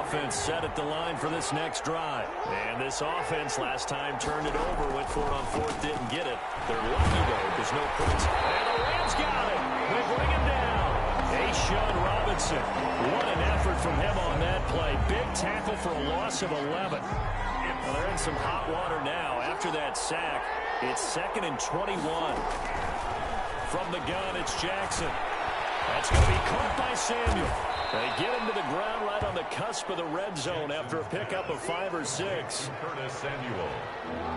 offense set at the line for this next drive. And this offense last time turned it over, went for it on fourth, didn't get it. They're lucky, though. There's no points. And the Rams got it. They bring him down. A'Shawn Robinson. What an effort from him on that play. Big tackle for a loss of 11. Well, they're in some hot water now. After that sack, it's 2nd and 21. From the gun, it's Jackson. That's going to be caught by Samuel. They get him to the ground right on the cusp of the red zone after a pickup of 5 or 6. Curtis Samuel.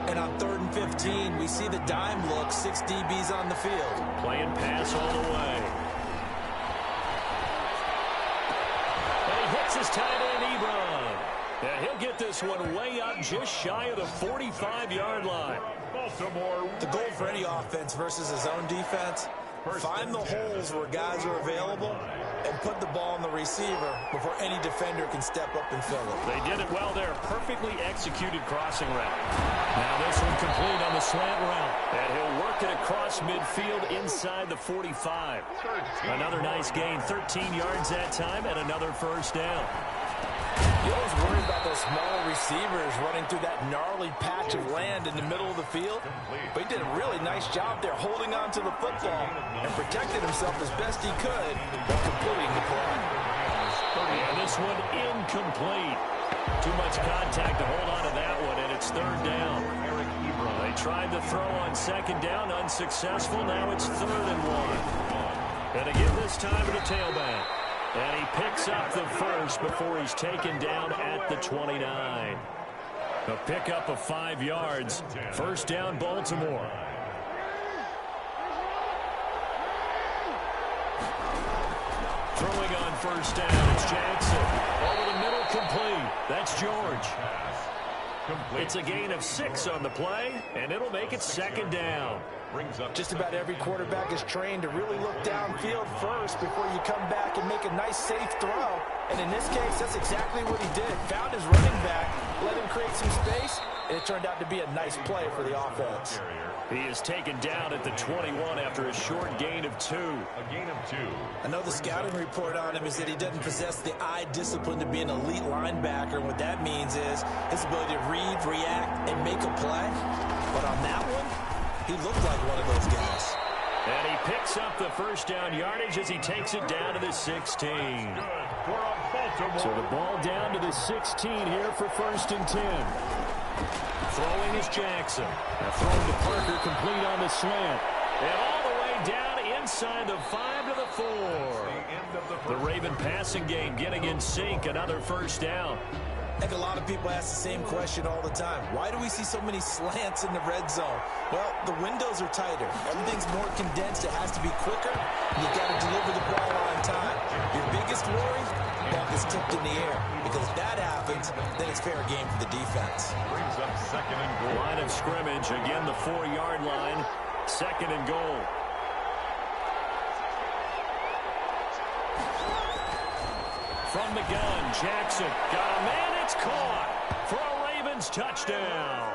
And on 3rd and 15, we see the dime look, 6 DBs on the field. Playing pass all the way. And he hits his tight end, Ebron. Yeah, he'll get this one way up just shy of the 45-yard line. Baltimore. The goal for any offense versus his own defense, find the holes where guys are available and put the ball on the receiver before any defender can step up and fill it. They did it well there. Perfectly executed crossing route. Now this one complete on the slant route. And he'll work it across midfield inside the 45. Another nice gain. 13 yards that time and another first down. You always worry about those smaller receivers running through that gnarly patch of land in the middle of the field. But he did a really nice job there holding on to the football and protected himself as best he could while completing the play. And this one incomplete. Too much contact to hold on to that one, and it's 3rd down. They tried to throw on 2nd down, unsuccessful. Now it's 3rd and 1. And again this time to the tailback. And he picks up the first before he's taken down at the 29. A pickup of 5 yards. First down, Baltimore. Throwing on first down, it's Jackson. Over the middle, complete. That's George. It's a gain of 6 on the play, and it'll make it 2nd down. Just about every quarterback is trained to really look downfield first before you come back and make a nice, safe throw. And in this case, that's exactly what he did. Found his running back, let him create some space, and it turned out to be a nice play for the offense. He is taken down at the 21 after a short gain of 2. A gain of 2. I know the scouting report on him is that he doesn't possess the eye discipline to be an elite linebacker. And what that means is his ability to read, react, and make a play. But on that one, he looked like one of those guys. And he picks up the first down yardage as he takes it down to the 16. So the ball down to the 16 here for 1st and 10. Throwing is Jackson. Now thrown to Parker, complete on the slant. And all the way down inside the 5 to the 4. The Raven passing game getting in sync. Another first down. I think a lot of people ask the same question all the time. Why do we see so many slants in the red zone? Well, the windows are tighter. Everything's more condensed. It has to be quicker. And you've got to deliver the ball on time. Your biggest worry? The ball gets tipped in the air. Because if that happens, then it's fair game for the defense. Brings up 2nd and goal. Line of scrimmage. Again, the 4-yard line. 2nd and goal. From the gun, Jackson got a man. It's caught for a Ravens touchdown.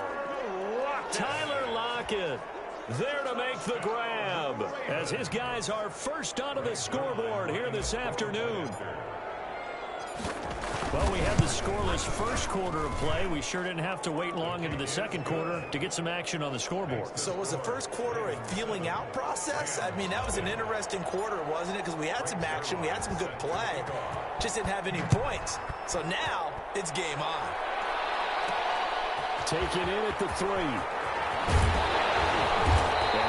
Tyler Lockett there to make the grab as his guys are first onto the scoreboard here this afternoon. Well, we had the scoreless first quarter of play. We sure didn't have to wait long into the 2nd quarter to get some action on the scoreboard. So was the first quarter a feeling out process? I mean, that was an interesting quarter, wasn't it? Because we had some action, we had some good play, just didn't have any points. So now it's game on. Take it in at the 3. And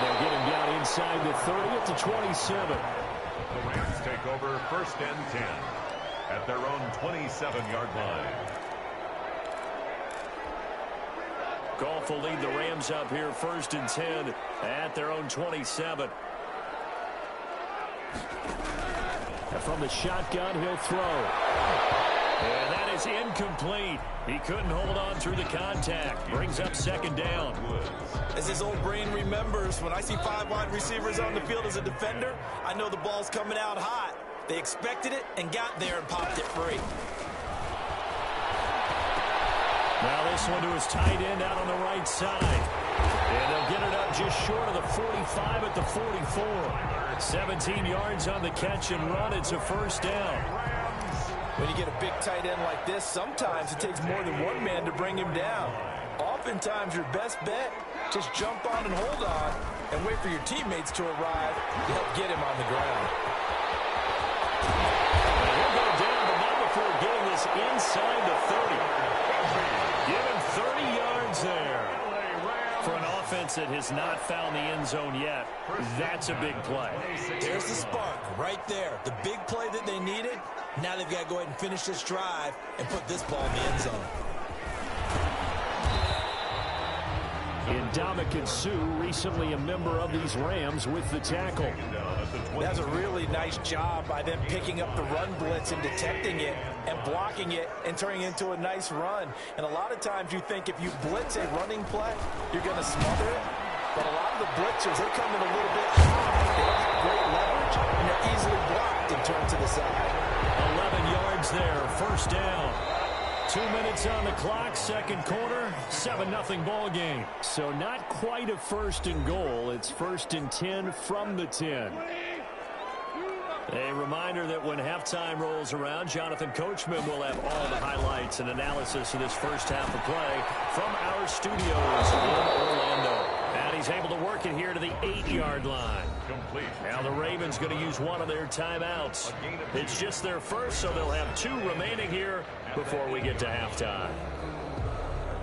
they'll get him down inside the 30 at the 27. The Rams take over 1st and 10 at their own 27-yard line. Goff will lead the Rams up here 1st and 10 at their own 27. And from the shotgun, he'll throw. And that is incomplete. He couldn't hold on through the contact. Brings up 2nd down. As his old brain remembers, when I see 5 wide receivers on the field as a defender, I know the ball's coming out hot. They expected it and got there and popped it free. Now this one to his tight end out on the right side. And they'll get it up just short of the 45 at the 44. 17 yards on the catch and run. It's a first down. When you get a big tight end like this, sometimes it takes more than one man to bring him down. Oftentimes, your best bet, just jump on and hold on and wait for your teammates to arrive to help get him on the ground. He'll go down, but not before getting this inside the 30. Give him 30 yards there. For an offense that has not found the end zone yet, that's a big play. There's the spark right there. The big play that they needed. Now they've got to go ahead and finish this drive and put this ball in the end zone. Ndamukong Suh, recently a member of these Rams, with the tackle. That's a really nice job by them picking up the run blitz and detecting it and blocking it and turning it into a nice run. And a lot of times you think if you blitz a running play, you're going to smother it. But a lot of the blitzers, they come in a little bit high. They don't have great leverage, and they're easily blocked and turned to the side. 11 yards there, first down. 2 minutes on the clock, second quarter, 7-0 ball game. So not quite a first and goal. It's first and 10 from the 10. A reminder that when halftime rolls around, Jonathan Coachman will have all the highlights and analysis of this first half of play from our studios in Orlando. And he's able to work it here to the 8-yard line. Now the Ravens going to use one of their timeouts. It's just their first, so they'll have 2 remaining here before we get to halftime.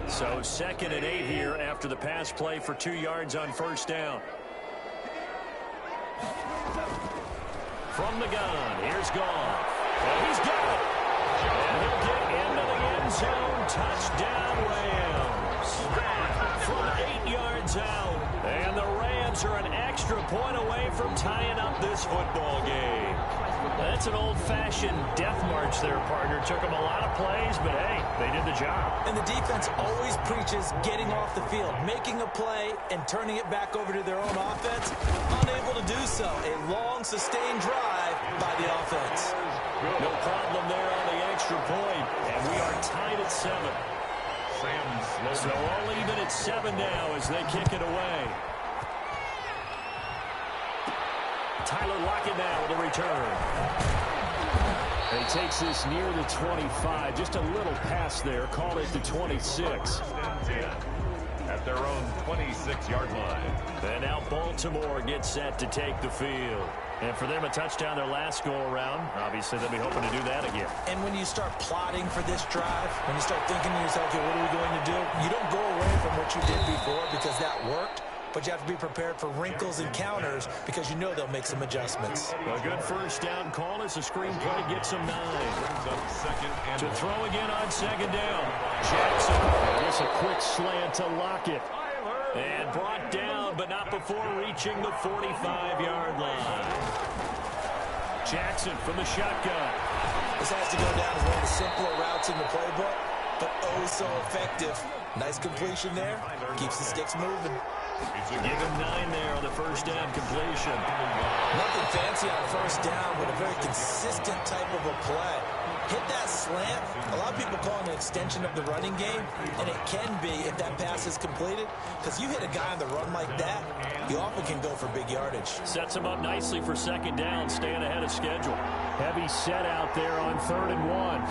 So 2nd and 8 here after the pass play for 2 yards on first down. From the gun, here's Goff. And he's got it. And he'll get into the end zone. Touchdown, Rams. From 8 yards out. And the Rams are an extra point away from tying up this football game. That's an old-fashioned death march there, partner. Took them a lot of plays, but hey, they did the job. And the defense always preaches getting off the field, making a play, and turning it back over to their own offense. Unable to do so. A long, sustained drive by the offense. No problem there on the extra point, and we are tied at 7. So all even at 7 now as they kick it away. Tyler Lockett now with a return. And he takes this near the 25. Just a little pass there. Call it the 26. At their own 26-yard line. And now Baltimore gets set to take the field. And for them, a touchdown their last go-around. Obviously, they'll be hoping to do that again. And when you start plotting for this drive, when you start thinking to yourself, okay, what are we going to do? You don't go away from what you did before because that worked. But you have to be prepared for wrinkles and counters because you know they'll make some adjustments. A good first down call as the screenplay gets them 9. To throw again on second down. Jackson. Just a quick slant to Lockett. And brought down, but not before reaching the 45-yard line. Jackson from the shotgun. This has to go down as one of the simpler routes in the playbook, but oh so effective. Nice completion there. Keeps the sticks moving. Give him 9 there on the first down completion. Nothing fancy on first down, but a very consistent type of a play. Hit that slant. A lot of people call it an extension of the running game, and it can be if that pass is completed, because you hit a guy on the run like that, you often can go for big yardage. Sets him up nicely for second down, staying ahead of schedule. Heavy set out there on 3rd and 1.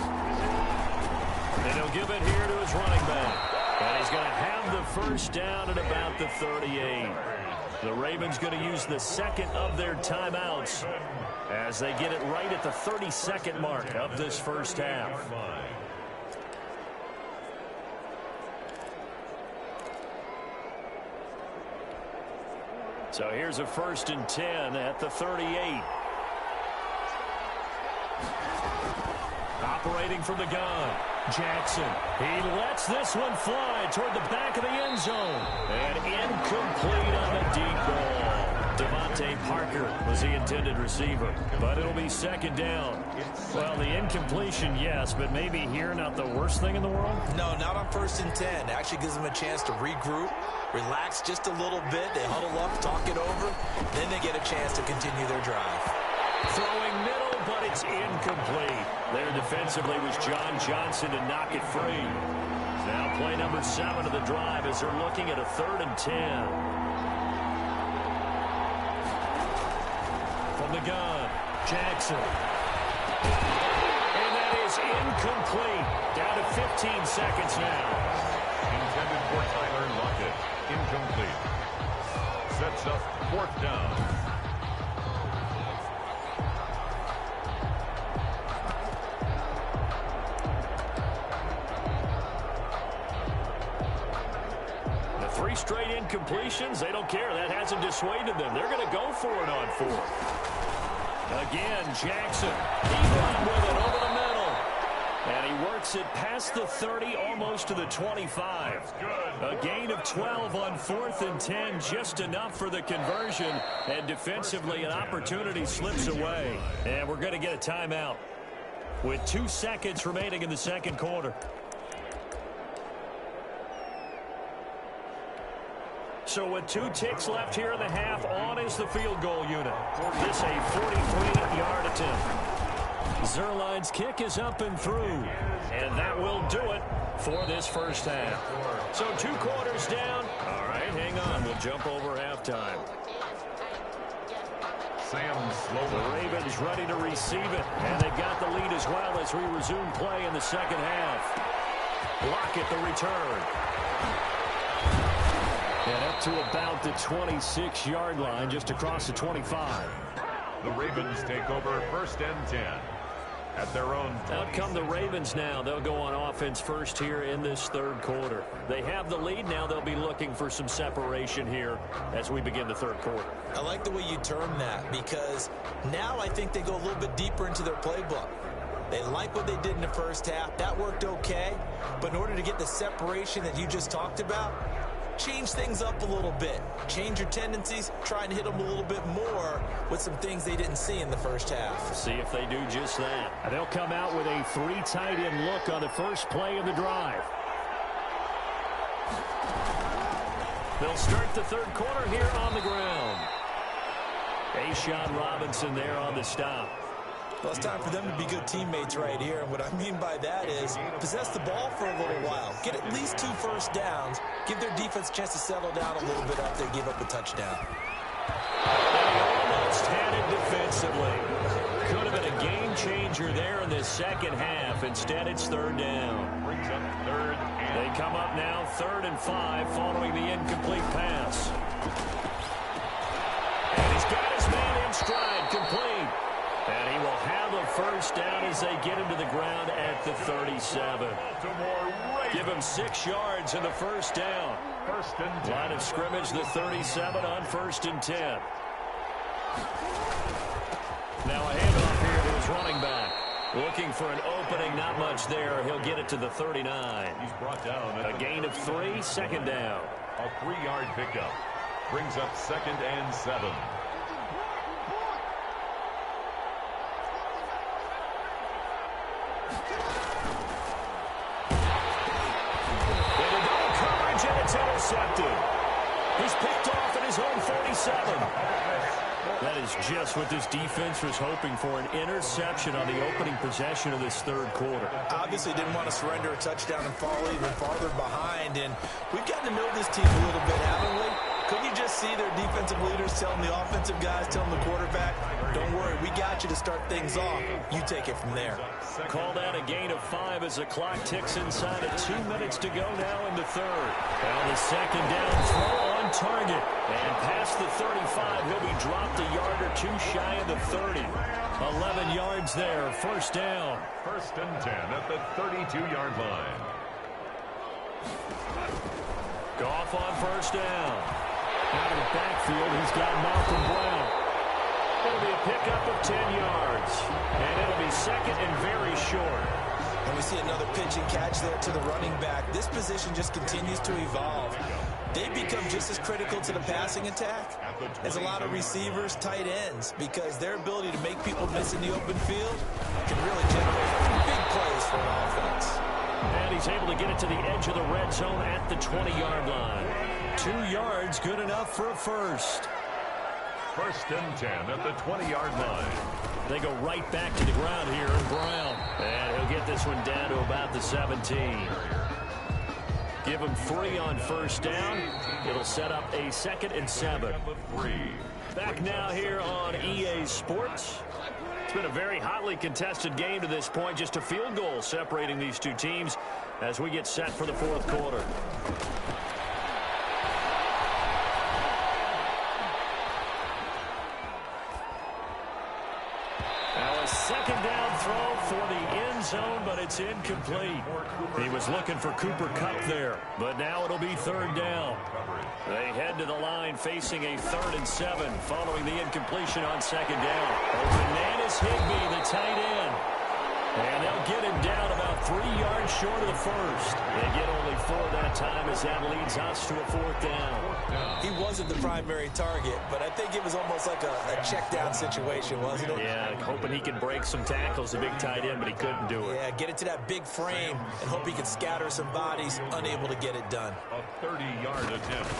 And he'll give it here to his running back. And he's going to have the first down at about the 38. The Ravens going to use the second of their timeouts as they get it right at the 32nd mark of this first half. So here's a 1st and 10 at the 38. Operating from the gun. Jackson. He lets this one fly toward the back of the end zone. And incomplete on the deep ball. Devontae Parker was the intended receiver. But it'll be second down. Well, the incompletion, yes, but maybe here not the worst thing in the world? No, not on 1st and 10. It actually gives them a chance to regroup, relax just a little bit. They huddle up, talk it over. Then they get a chance to continue their drive. Throwing middle, but it's incomplete. There defensively was John Johnson to knock it free. Now play number 7 of the drive as they're looking at a 3rd and 10. From the gun, Jackson. And that is is incomplete. Down to 15 seconds now. Intended for Tyler Lockett. Incomplete. Sets up 4th down. The 3 straight incompletions, they don't care. That hasn't dissuaded them. They're going to go for it on 4th. Again, Jackson. He run with it over the middle. And he works it past the 30, almost to the 25. A gain of 12 on 4th and 10, just enough for the conversion. And defensively, an opportunity slips away. And we're going to get a timeout with 2 seconds remaining in the second quarter. So with 2 ticks left here in the half, on is the field goal unit. This a 43-yard attempt. Zuerlein's kick is up and through. And that will do it for this first half. So 2 quarters down. All right, hang on. We'll jump over halftime. Sam Sloman. The Ravens ready to receive it. And they've got the lead as well as we resume play in the second half. Lockett the return. And up to about the 26-yard line, just across the 25. The Ravens take over 1st and 10 at their own 20. Out come the Ravens now. They'll go on offense first here in this third quarter. They have the lead now. They'll be looking for some separation here as we begin the third quarter. I like the way you term that, because now I think they go a little bit deeper into their playbook. They like what they did in the first half. That worked okay. But in order to get the separation that you just talked about, change things up a little bit. Change your tendencies. Try and hit them a little bit more with some things they didn't see in the first half. See if they do just that. And they'll come out with a 3 tight end look on the first play of the drive. They'll start the third quarter here on the ground. A'Shawn Robinson there on the stop. Well, it's time for them to be good teammates right here. And what I mean by that is possess the ball for a little while. Get at least 2 first downs. Give their defense a chance to settle down a little bit after they give up a touchdown. And he almost had it defensively. Could have been a game changer there in the second half. Instead, it's 3rd down. Brings up 3rd and They come up now 3rd and 5 following the incomplete pass. And he's got his man in stride, complete. And he will have a first down as they get him to the ground at the 37. Give him 6 yards in the first down. 1st and 10. Line of scrimmage, the 37 on 1st and 10. Now a handoff here to his running back. Looking for an opening, not much there. He'll get it to the 39. He's brought down. A gain of 3, second down. A 3-yard pickup. Brings up 2nd and 7. It's intercepted. He's picked off at his own 47. That is just what this defense was hoping for, an interception on the opening possession of this third quarter. Obviously didn't want to surrender a touchdown and fall even farther behind. And we've gotten to know this team a little bit, haven't we? Couldn't you just see their defensive leaders telling the offensive guys, telling the quarterback, don't worry, we got you to start things off. You take it from there. Call that a gain of 5 as the clock ticks inside of 2 minutes to go now in the third. Now the second down throw on target. And past the 35, he'll be dropped a yard or 2 shy of the 30. 11 yards there, first down. 1st and 10 at the 32-yard line. Goff on first down. Out of the backfield, he's got Malcolm Brown. It'll be a pickup of 10 yards. And it'll be second and very short. And we see another pitch and catch there to the running back. This position just continues to evolve. They become just as critical to the passing attack as a lot of receivers, tight ends, because their ability to make people miss in the open field can really generate big plays for an offense. And he's able to get it to the edge of the red zone at the 20-yard line. 2 yards, good enough for a first. 1st and 10 at the 20-yard line. They go right back to the ground here, and Brown. And he'll get this one down to about the 17. Give him 3 on first down. It'll set up a 2nd and 7. Three. Back now here on EA Sports. It's been a very hotly contested game to this point. Just a field goal separating these two teams as we get set for the fourth quarter. Now a second down throw for the end zone, but it's incomplete. He was looking for Cooper Kupp there, but now it'll be third down. They head to the line facing a 3rd and 7 following the incompletion on second down. Bananas Higbee, the tight end. And they'll get him down about 3 yards short of the first. They get only 4 that time as that leads us to a 4th down. He wasn't the primary target, but I think it was almost like a check down situation, wasn't it? Yeah, hoping he can break some tackles, the big tight end, but he couldn't do it. Yeah, get it to that big frame and hope he can scatter some bodies, unable to get it done. A 30-yard attempt.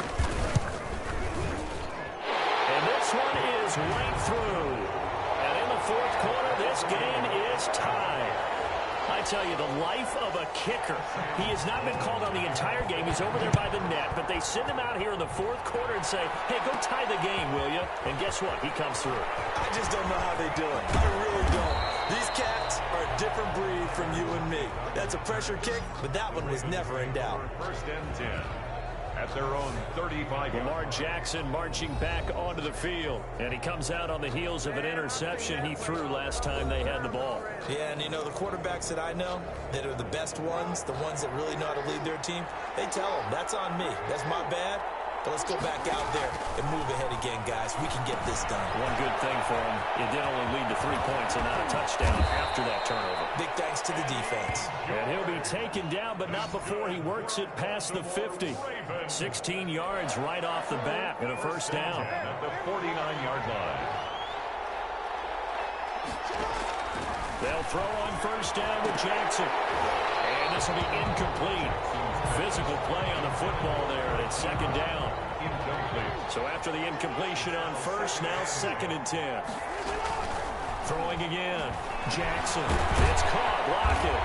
And this one is right through. And in the fourth quarter, this game is tied. I tell you, the life of a kicker. He has not been called on the entire game. He's over there by the net, but they send him out here in the fourth quarter and say, hey, go tie the game, will you? And guess what? He comes through. I just don't know how they do it. I really don't. These cats are a different breed from you and me. That's a pressure kick, but that one was never in doubt. 1st and 10. At their own 35. Lamar Jackson marching back onto the field. And he comes out on the heels of an interception he threw last time they had the ball. Yeah, and you know, the quarterbacks that I know that are the best ones, the ones that really know how to lead their team, they tell them, that's on me. That's my bad. But let's go back out there and move ahead again, guys. We can get this done. One good thing for him, it did only lead to 3 points and not a touchdown after that turnover. Big thanks to the defense. And he'll be taken down, but not before he works it past the 50. 16 yards right off the bat and a first down. At the 49-yard line. They'll throw on first down with Jackson. And this will be incomplete. Physical play on the football there, and it's second down. Incomplete. So after the incompletion on first, now 2nd and 10. Throwing again. Jackson. It's caught. Lockett.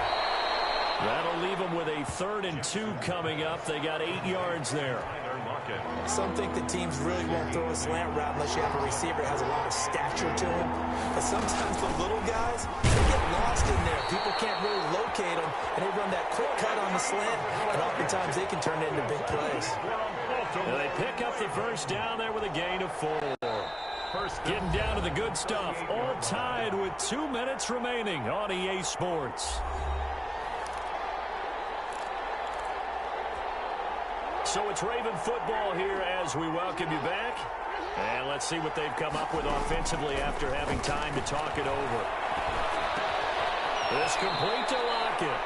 That'll leave them with a 3rd and 2 coming up. They got 8 yards there. Some think that teams really won't throw a slant route unless you have a receiver that has a lot of stature to him. But sometimes the little guys, they get lost in there. People can't really locate them, and they run that quick cut on the slant, and oftentimes they can turn it into big plays. And they pick up the first down there with a gain of 4. Getting down to the good stuff. All tied with 2 minutes remaining on EA Sports. So it's Raven football here as we welcome you back. And let's see what they've come up with offensively after having time to talk it over. This complete to Lockett.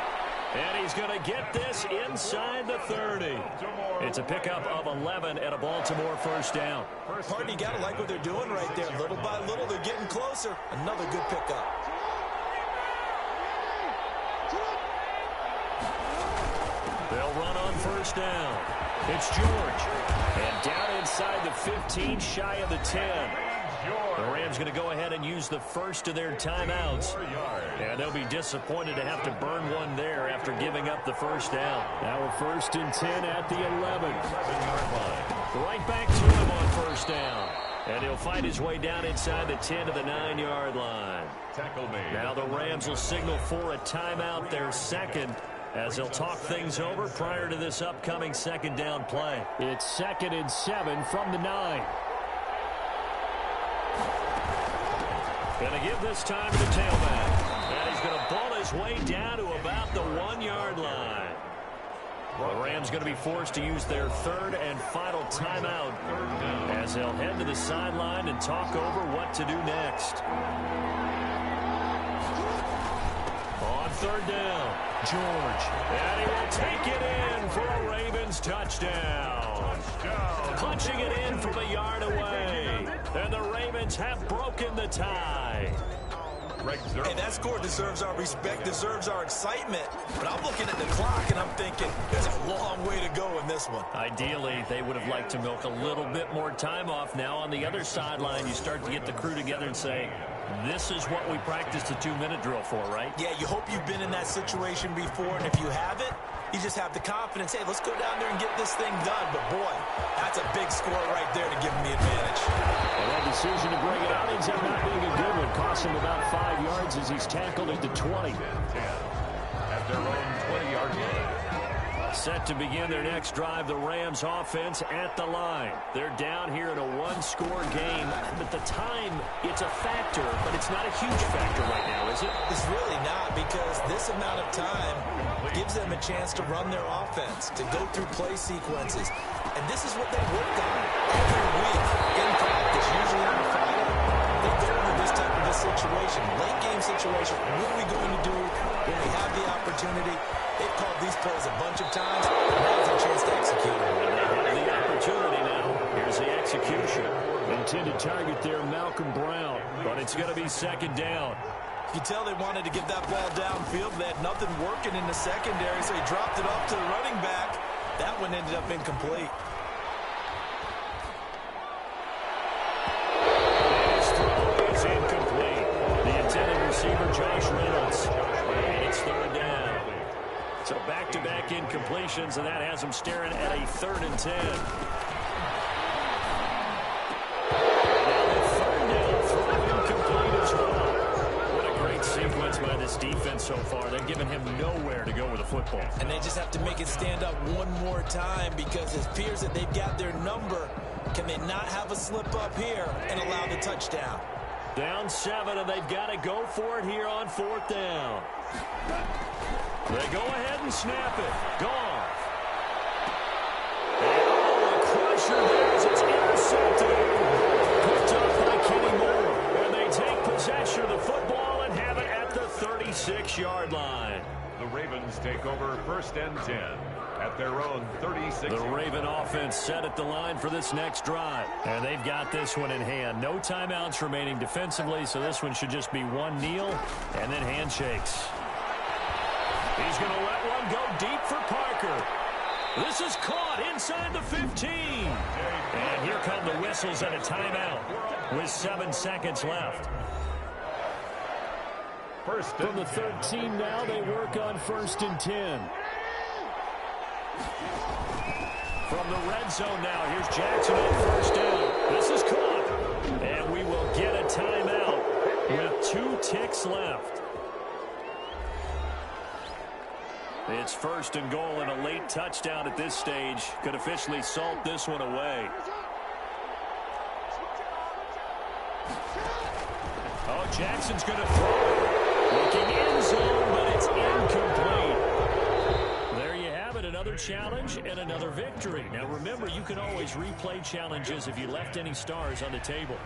And he's going to get this inside the 30. It's a pickup of 11 and a Baltimore first down. Partner, you got to like what they're doing right there. Little by little, they're getting closer. Another good pickup. They'll run on first down. It's George. And down inside the 15, shy of the 10. The Rams going to go ahead and use the first of their timeouts. And they'll be disappointed to have to burn one there after giving up the first down. Now a 1st and 10 at the 11. Right back to him on first down. And he'll find his way down inside the 10 to the 9-yard line. Now the Rams will signal for a timeout, their 2nd, as they'll talk things over prior to this upcoming second down play. It's 2nd and 7 from the 9. Going to give this time to the tailback. And he's going to ball his way down to about the 1-yard line. The Rams going to be forced to use their 3rd and final timeout as they'll head to the sideline and talk over what to do next. On 3rd down, George. And he will take it in for a Ravens touchdown. Punching it in from a yard away. And the Ravens have broken the tie. Hey, that score deserves our respect, deserves our excitement. But I'm looking at the clock, and I'm thinking there's a long way to go in this one. Ideally, they would have liked to milk a little bit more time off. Now, on the other sideline, you start to get the crew together and say, this is what we practiced a 2-minute drill for, right? Yeah, you hope you've been in that situation before, and if you haven't, you just have the confidence, hey, let's go down there and get this thing done. But, boy, I That's a big score right there to give him the advantage. And that decision to bring it out ends up not being a good one. Cost him about 5 yards as he's tackled at the 20. 10 at their own 20-yard line. Set to begin their next drive, the Rams offense at the line. They're down here in a one-score game. But the time, it's a factor, but it's not a huge factor right now, is it? It's really not, because this amount of time gives them a chance to run their offense, to go through play sequences. And this is what they work on every week in practice, usually on Friday. They go into this type of a situation, late game situation. What are we going to do when we have the opportunity? They've called these plays a bunch of times. Now's their chance to execute it. They have the opportunity now. Here's the execution. Intended target there, Malcolm Brown. But it's going to be second down. You can tell they wanted to get that ball downfield. They had nothing working in the secondary, so he dropped it off to the running back. That one ended up incomplete. His throw is incomplete. The intended receiver, Josh Reynolds. And it's third down. So back-to-back incompletions, and that has him staring at a 3rd and 10. Now the third down throw incomplete as well. What a great sequence by this defense so far. They're giving him nowhere to go with the football. And they just have to make it stand up one more time, because it appears that they've got their number. Can they not have a slip up here and allow the touchdown? Down 7, and they've got to go for it here on 4th down. They go ahead and snap it. Goff. And a crusher there as it's intercepted. Picked up by Kenny Moore. And they take possession of the football and have it at the 36-yard line. The Ravens take over 1st and 10 at their own 36. The Raven offense set at the line for this next drive. And they've got this one in hand. No timeouts remaining defensively, so this one should just be one kneel and then handshakes. He's going to let one go deep for Parker. This is caught inside the 15. And here come the whistles and a timeout with 7 seconds left. From the 13 now, they work on 1st and 10. From the red zone now, here's Jackson on 1st down. This is caught. And we will get a timeout with 2 ticks left. It's 1st and goal, and a late touchdown at this stage could officially salt this one away. Oh, Jackson's going to throw it. Looking end zone, but it's incomplete. There you have it, another challenge and another victory. Now remember, you can always replay challenges if you left any stars on the table.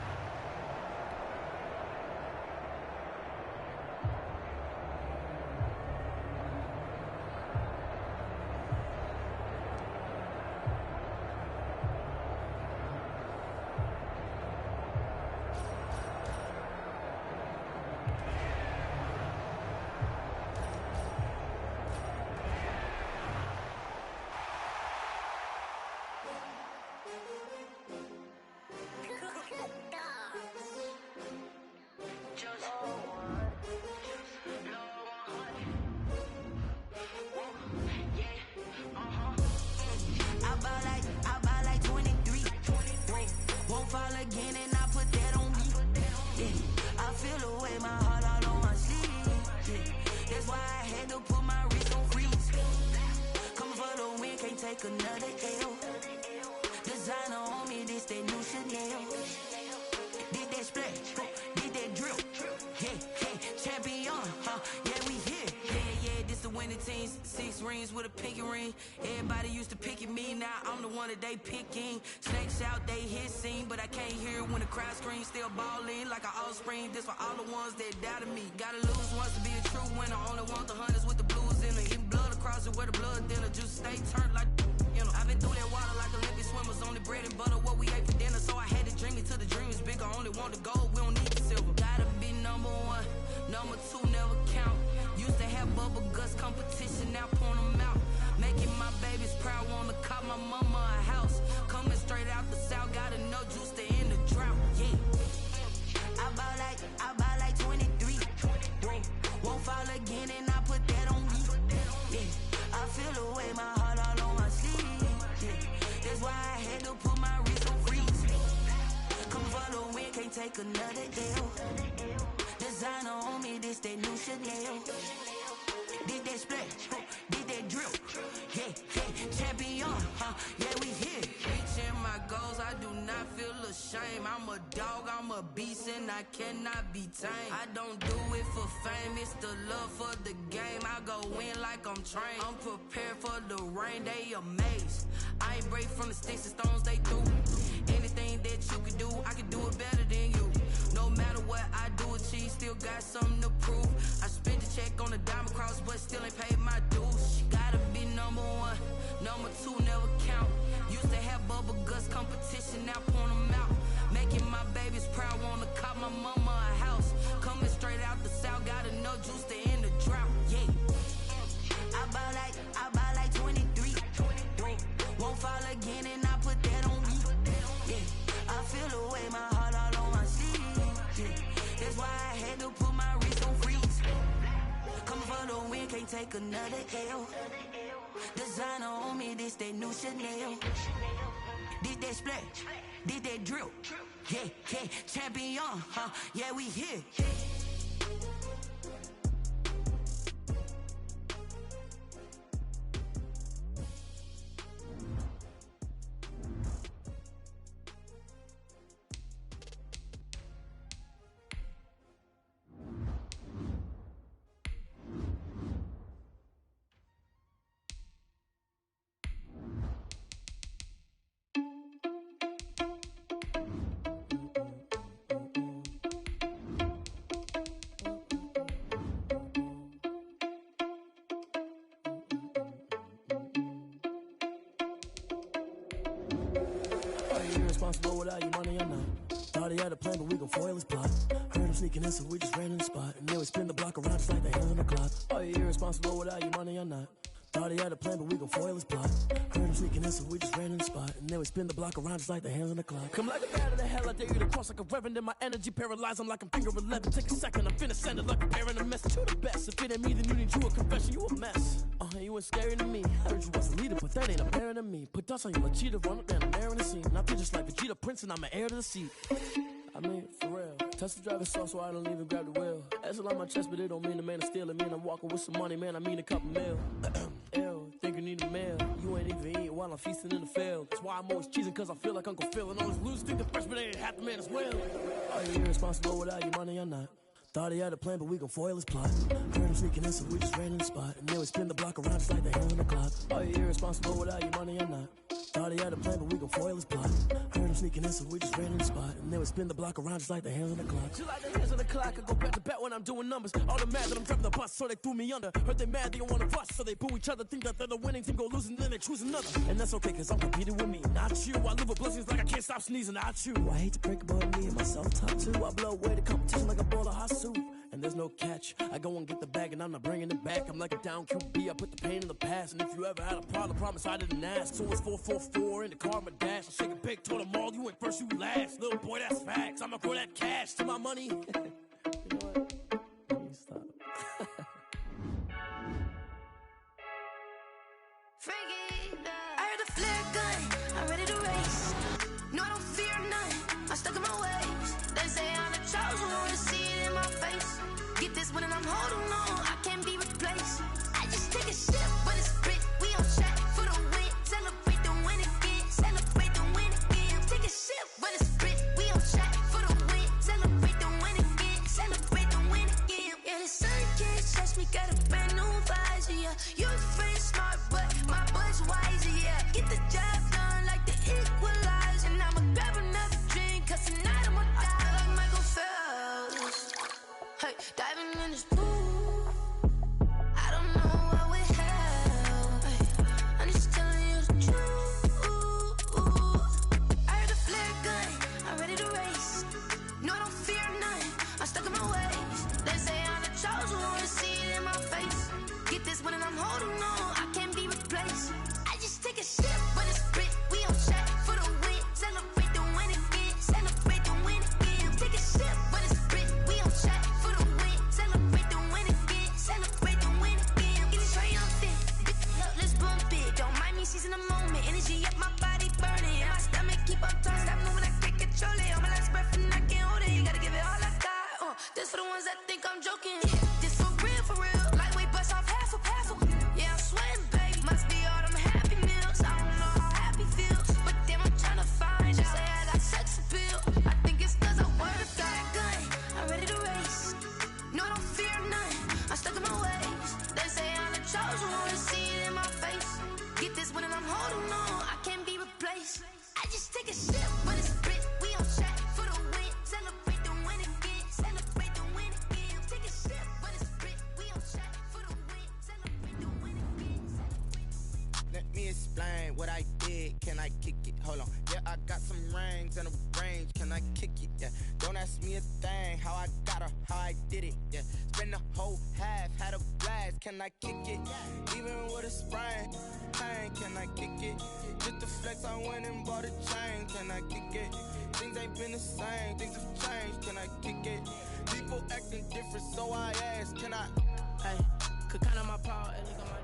With a pinky ring, everybody used to pick at me. Now I'm the one that they picking. Snakes out, they hissing, but I can't hear when the crowd screams. Still balling like an offspring. This for all the ones that doubted me. Gotta lose once to be a true winner. Only want the hunters with the blues in it. Eating blood across it where the blood thinner. Just stay turned like you know. I've been through that water like Olympic swimmers. Only bread and butter what we ate for dinner. So I had to dream it till the dream is bigger. Only want the gold, we don't need the silver. Gotta be number 1, number 2 never count. Used to have bubble guts competition, now point them out. Making my babies proud, wanna cop my mama a house. Coming straight out the south, gotta know juice to end the drought, yeah. I buy like 23. Won't fall again and I put that on me, yeah. I feel the way, my heart all on my sleeve, yeah. That's why I had to put my take another L. Designer on me, this that new Chanel. Did that splash, did that drill. Yeah, champion, yeah, we here. Reaching my goals, I do not feel ashamed. I'm a dog, I'm a beast, and I cannot be tamed. I don't do it for fame, it's the love for the game. I go in like I'm trained. I'm prepared for the rain, they amazed. I ain't break from the sticks and stones they threw. Anything that you can do, I can do it better than you. No matter what I do, achieve, still got something to prove. I spent the check on the diamond cross, but still ain't paid my dues. Gotta be number one, number two never count. Used to have bubble guts competition, now point them out. Making my babies proud, wanna cop my mama a house. Coming straight out the south, got enough juice to end the drought. Yeah, I buy like 23. Won't fall again, and I put that on me. Yeah, I feel the way, my heart all on my sleeve. Yeah, that's why I had to put my wrist on freeze. Coming for the win, can't take another L. Designer on me, this that new Chanel. Did that splash, did that drill. Yeah, champion, yeah, we here. Irresponsible without your money or not. Thought he had a plan, but we gon' foil his plot. Heard him sneaking in, so we just ran in the spot. And then we spin the block around just like the hands on the clock. Are you irresponsible without your money or not? Thought he had a plan, but we gon' foil his plot. Heard him sneaking in, so we just ran in the spot. And then we spin the block around just like the hands on the clock. Come like a bat of the hell, I dare you to cross like a reverend. And my energy paralyzed, I'm like I'm finger 11. Take a second, I'm finna send it like a parent, a message to the best. If it ain't me, then you need you a confession, you a mess. You ain't scary to me. Heard you was a leader, but that ain't apparent to me. Put dust on you, a cheater, run up down the air in the scene. And I feel just like Vegeta Prince, and I'm an heir to the seat. I mean, for real. Touch the driver's soft, so I don't even grab the wheel. That's on my chest, but it don't mean the man is stealing. Mean I'm walking with some money, man, I mean a couple mil. Ew, think you need a meal. You ain't even eating while I'm feasting in the field. That's why I'm always cheesing, cause I feel like Uncle Phil. And all those losers think the freshman ain't half the man as well. Are you irresponsible without your money or not? Thought he had a plan, but we gon' foil his plot. Heard him sneaking in, so we just ran in the spot. And then we spin the block around just like the hands on the clock. Are you irresponsible without your money or not? Thought he had a plan, but we gon' foil his plot. Heard him sneaking in, so we just ran in the spot. And then we spin the block around just like the hands on the clock. Just like the hands on the clock, I go back to back when I'm doing numbers. All the mad that I'm driving the bus, so they threw me under. Heard they mad, they don't wanna rush, so they boo each other. Think that they're the winning team, go losing, then they choose another. And that's okay, cause I'm competing with me, not you. I live with blessings like I can't stop sneezing, not you. I hate to break about me and myself top two. I blow away the competition like a bowl of hot soup. And there's no catch. I go and get the bag and I'm not bringing it back. I'm like a down QB, I put the pain in the past. And if you ever had a problem, promise I didn't ask. So it's 444 in the car, my dash. I shake a big, told them all, you ain't first, you last. Little boy, that's facts. I'ma grow that cash to my money. You know what? Let me stop. I heard a flare gun, I'm ready to race. No, I don't fear none, I'm stuck in my ways. They say I'm the chosen one, to see it in my face. Get this one and I'm holding on, I can't be replaced. I just take a sip when it's split, we on track for the win. Celebrate the win again, celebrate the win again. Take a sip when it's split, we on track for the win. Celebrate the win again, celebrate the win again. Yeah, the sun can't touch me, got a brand new visor, yeah. You're friend smart, but my bud's wiser, yeah. Get the job done like the I kick it? Hold on. Yeah, I got some rings and a range. Can I kick it? Yeah. Don't ask me a thing. How I got her, how I did it. Yeah. Spend the whole half, had a blast. Can I kick it? Even with a sprain, pain. Can I kick it? Just to flex, I went and bought a chain. Can I kick it? Things ain't been the same. Things have changed. Can I kick it? People acting different, so I ask. Can I? Hey, could count on my power, and look on my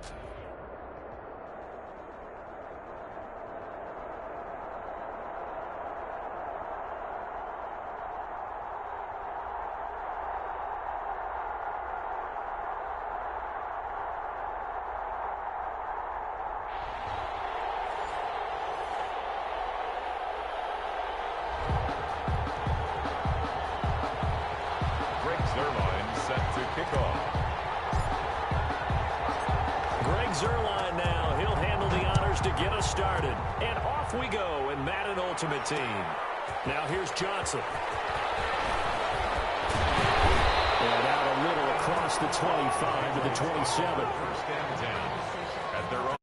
Zuerlein set to kick off. Greg Zuerlein now. He'll handle the honors to get us started. And off we go in Madden Ultimate Team. Now here's Johnson. And out a little across the 25 to the 27. First and 10 at their own.